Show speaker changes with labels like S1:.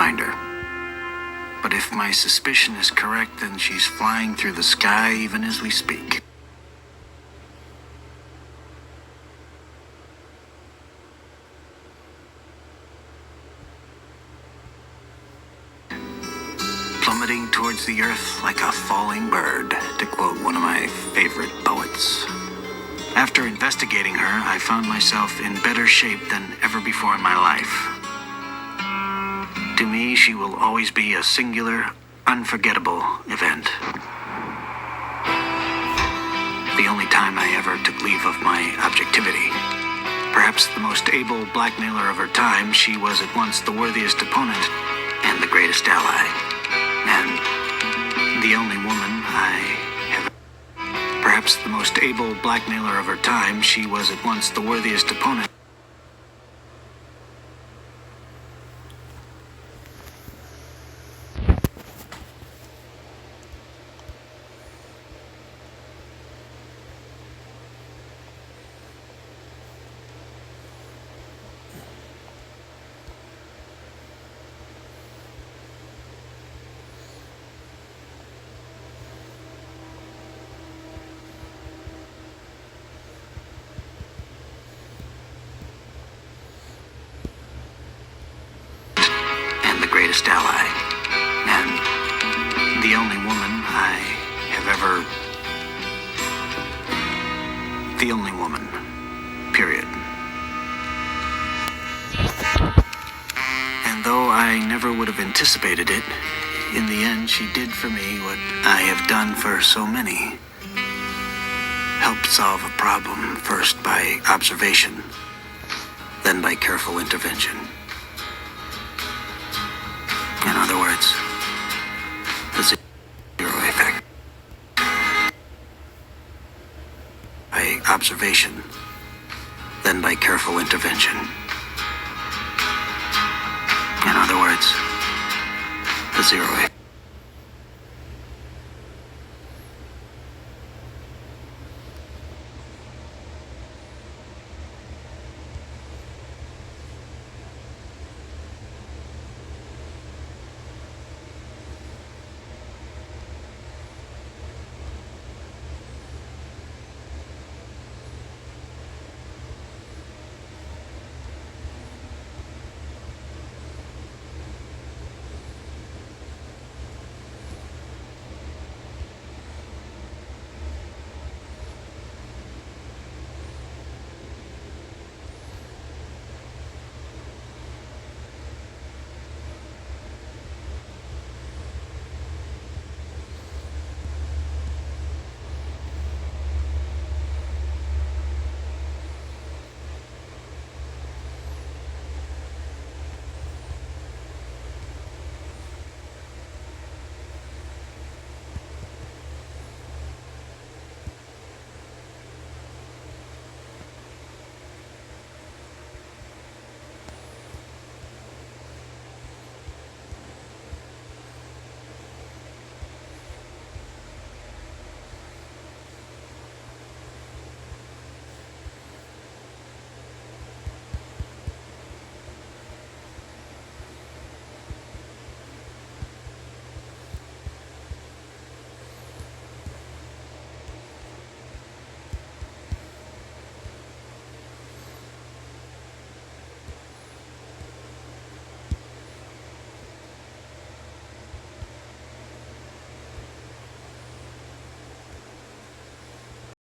S1: find her. But if my suspicion is correct, then she's flying through the sky even as we speak. Plummeting towards the earth like a falling bird, to quote one of my favorite poets. After investigating her, I found myself in better shape than ever before in my life. To me, she will always be a singular, unforgettable event. The only time I ever took leave of my objectivity. Perhaps the most able blackmailer of her time, she was at once the worthiest opponent and the greatest ally. And the only woman I have... Perhaps the most able blackmailer of her time, she was at once the worthiest opponent. Greatest ally, and the only woman I have ever... The only woman, period. And though I never would have anticipated it, in the end she did for me what I have done for so many. Helped solve a problem, first by observation, then by careful intervention. In other words, the zero effect. By observation, then by careful intervention. In other words, the zero effect.